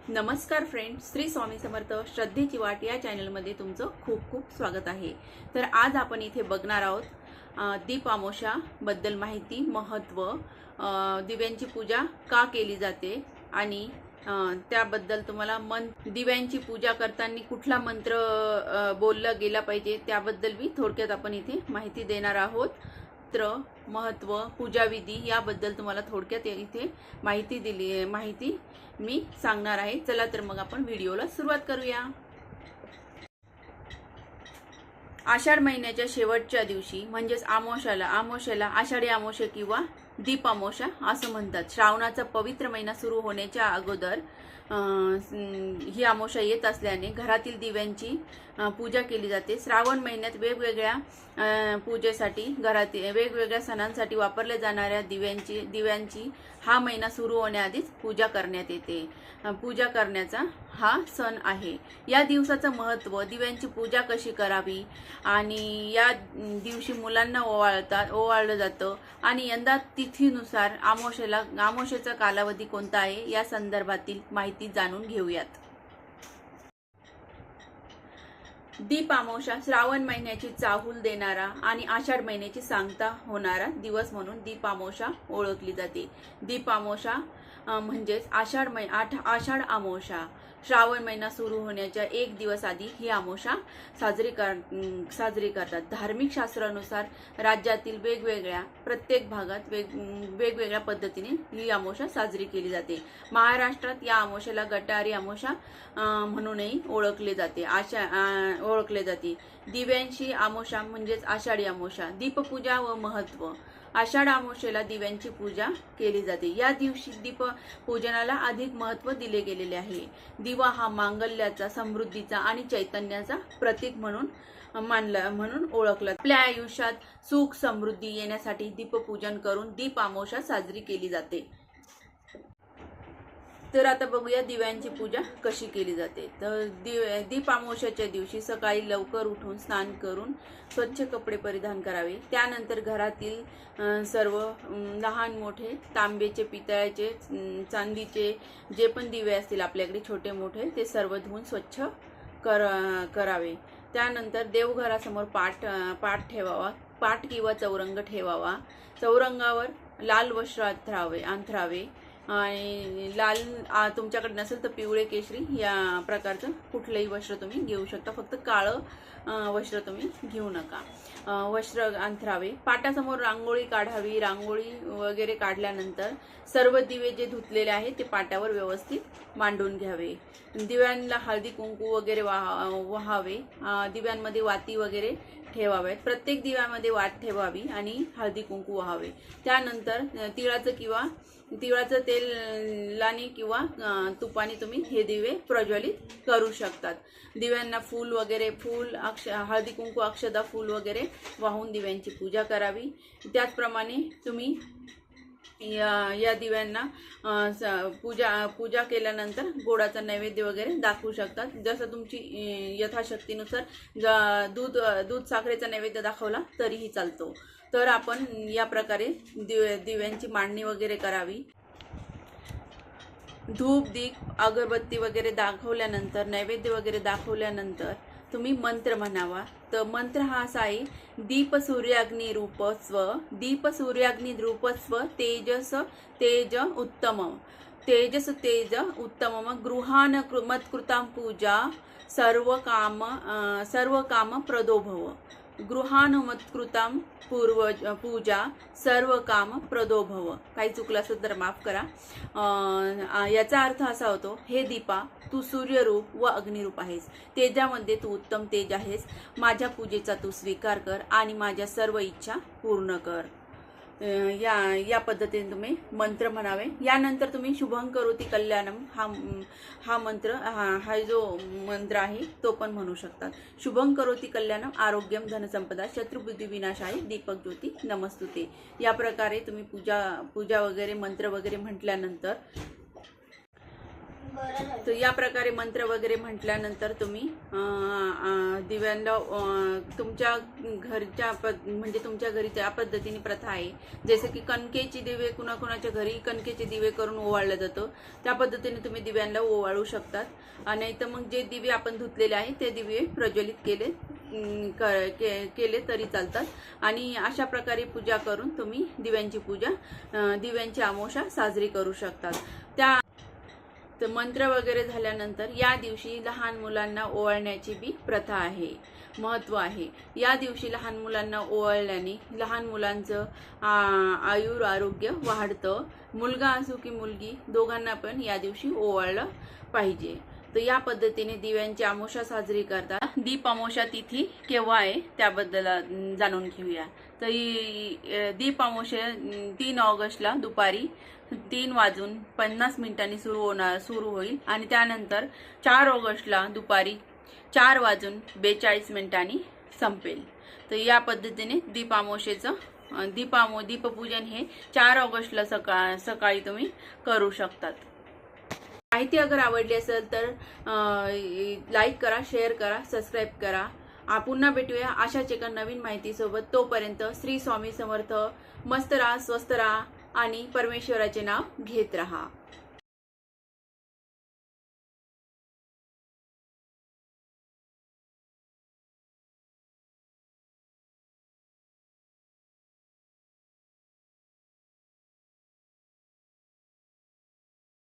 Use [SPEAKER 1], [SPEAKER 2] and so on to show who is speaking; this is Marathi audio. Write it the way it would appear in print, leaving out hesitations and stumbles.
[SPEAKER 1] नमस्कार फ्रेंड्स, श्री स्वामी समर्थ श्रद्धेची वाट या चॅनलमध्ये तुमचं खूप खूप स्वागत आहे। तर आज आपण इथे बघणार आहोत दीप अमावस्या बद्दल माहिती, महत्त्व, दिव्यांची पूजा का केली जाते आणि त्याबद्दल तुम्हाला दिव्यांची पूजा करताना कुठला मंत्र बोलला गेला पाहिजे त्याबद्दल मी थोडक्यात आपण इथे माहिती देणार आहोत। महत्त्व, पूजाविधी याबद्दल तुम्हाला थोडक्यात इथे माहिती मी सांगणार आहे। चला तर मग आपण व्हिडिओला सुरुवात करूया। आषाढ महिन्याच्या शेवटच्या दिवशी म्हणजेच अमावस्याला आषाढी अमावस्या किंवा दीप अमावस्या असं म्हणतात। श्रावणाचा पवित्र महिना सुरू होण्याच्या अगोदर ही अमावस्या येत असल्याने घरातील दिव्यांची पूजा केली जाते। श्रावण महिन्यात वेगवेगळ्या पूजेसाठी घरातील वेगवेगळ्या सणांसाठी वापरल्या जाणाऱ्या दिव्यांची हा महिना सुरू होण्याआधीच पूजा करण्यात येते। पूजा करण्याचा हा सण आहे। या दिवसाचं महत्त्व, दिव्यांची पूजा कशी करावी आणि या दिवशी मुलांना ओवाळलं जातं आणि यंदा तिथीनुसार अमावस्येचा कालावधी कोणता आहे या संदर्भातील माहिती जाणून घेऊयात। दीप अमावस्या श्रावण महिन्याची चाहूल देणारा आणि आषाढ महिन्याची सांगता होणारा दिवस म्हणून दीप अमावस्या ओळखली जाते। दीप अमावस्या म्हणजेच आषाढ अमावस्या श्रावण महिना सुरू होण्याच्या एक दिवस आधी ही अमावस्या साजरी करतात। धार्मिक शास्त्रानुसार राज्यातील प्रत्येक भागात वेगवेगळ्या पद्धतीने ही अमावस्या साजरी केली जाते। महाराष्ट्रात या अमावस्याला गटारी अमावस्या म्हणूनही ओळखले जाते। दिव्यांची अमावस्या म्हणजेच आषाढी अमावस्या। दीपपूजा व महत्त्व। आषाढ अमावस्येला दिव्यांची पूजा केली जाते। या दिवशी दीप पूजनाला अधिक महत्त्व दिले गेलेले आहे। दिवा हा मांगल्याचा, समृद्धीचा आणि चैतन्याचा प्रतीक म्हणून ओळखला। आपल्या आयुष्यात सुख समृद्धी येण्यासाठी दीपपूजन करून दीप अमावस्या साजरी केली जाते। तर आता बघूया दिव्यांची पूजा कशी केली जाते। तर दीप अमावस्याच्या दिवशी सकाळी लवकर उठून स्नान करून स्वच्छ कपडे परिधान करावे। त्यानंतर घरातील सर्व लहान मोठे तांब्याचे, पितळाचे, चांदीचे जे पण दिवे असतील आपल्याकडे छोटे मोठे ते सर्व धुवून स्वच्छ करावे। त्यानंतर देवघरासमोर पाट ठेवावा, पाट किंवा चौरंग ठेवावा। चौरंगावर लाल वस्त्र अंथरावे आणि तुमच्याकडे नसेल तर पिवळे, केशरी या प्रकारचं कुठलंही वस्त्र तुम्ही घेऊ शकता, फक्त काळं वस्त्र तुम्ही घेऊ नका। वस्त्र अंथरावे। पाटासमोर रांगोळी काढावी। रांगोळी वगैरे काढल्यानंतर सर्व दिवे जे धुतलेले आहेत ते पाटावर व्यवस्थित मांडून घ्यावे। दिव्यांना हळदी कुंकू वगैरे वाहावे। दिव्यांमध्ये वाती वगैरे ठेवाव्यात। प्रत्येक दिव्यामध्ये वात ठेवावी आणि हळदी कुंकू वाहावे। त्यानंतर तिळाचं तेलाने किंवा तुपाने तुम्ही हे दिवे प्रज्वलित करू शकतात। दिव्यांना हळदी कुंकू, अक्षदा, फूल वगैरे वाहून दिव्यांची पूजा करावी। त्याचप्रमाणे तुम्ही या दिव्यांना पूजा केल्यानंतर गोडाचा नैवेद्य वगैरे दाखवू शकतात। जसं तुमची यथाशक्तीनुसार दूध साखरेचा नैवेद्य दाखवला तरीही चालतो। तर आपण या प्रकारे दिव्यांची मांडणी वगैरे करावी। धूप, दीप, अगरबत्ती वगैरे दाखवल्यानंतर, नैवेद्य वगैरे दाखवल्यानंतर तुम्ही मंत्र म्हणावा। तर मंत्र हा असा आहे, दीप सूर्याग्नी रूपस्व तेज उत्तमम गृहान मत्कृतां पूजा सर्व काम प्रदोभव। गृहानुमत्कृतां पूजा सर्व काम प्रदोभव। काही चुकलं असेल तर माफ करा। याचा अर्थ असा होतो, हे दीपा, तू सूर्यरूप व अग्निरूप आहेस। तेजामध्ये तू उत्तम तेज आहेस। माझ्या पूजेचा तू स्वीकार कर आणि माझ्या सर्व इच्छा पूर्ण कर। या पद्धतीने तुम्ही मंत्र म्हणावे। यानंतर तुम्ही शुभं करोति कल्याणम हा मंत्र हा जो मंत्र आहे तो पण म्हणू शकतात। शुभं करोति कल्याणम आरोग्यम धनसंपदा शत्रुबुद्धी विनाशाय दीपक ज्योती नमस्तुते। या प्रकारे तुम्ही पूजा वगैरे मंत्र वगैरे म्हटल्यानंतर तर या प्रकारे मंत्र वगैरे म्हटल्यानंतर तुम्ही दिव्यांना तुमच्या घरच्या म्हणजे तुमच्या घरी त्या पद्धतीने प्रथा आहे, जसे की कणकेची दिवे कुणाकुणाच्या घरी कणकेचे दिवे करून ओवाळलं जातं, त्या पद्धतीने तुम्ही दिव्यांना ओवाळू शकतात. आणि तर मग जे दिवे आपण धुतलेले आहे ते दिवे प्रज्वलित केले तरी चालतात. आणि अशा प्रकारे पूजा करून तुम्ही दिव्यांची अमावस्या साजरी करू शकतात. तर मंत्र वगैरे झाल्यानंतर या दिवशी लहान मुलांना ओवाळण्याची बी प्रथा आहे, महत्त्व आहे. या दिवशी लहान मुलांना ओवाळल्याने लहान मुलांचं आरोग्य वाढतं. मुलगा असो की मुलगी दोघांना पण या दिवशी ओवाळलं पाहिजे. तर या पद्धतीने दिव्यांची अमावस्या साजरी करतात. दीप अमावस्या तिथी केव्हा आहे त्याबद्दल जाणून घेऊया. तर दीप अमावस्या 3 ऑगस्टला दुपारी 3:50 सुरू होईल आणि त्यानंतर 4 ऑगस्टला दुपारी 4:42 संपेल. तर या पद्धतीने दीप अमावस्येचं दीपपूजन हे 4 ऑगस्टला सकाळी तुम्ही करू शकतात. माहिती अगर आवडली असेल तर लाईक करा, शेअर करा, सबस्क्राईब करा. पुन्हा भेटूया अशाच एका नवीन माहितीसोबत. तोपर्यंत श्री स्वामी समर्थ. मस्त राहा, स्वस्थ राहा आणि परमेश्वराचे नाव घेत राहा.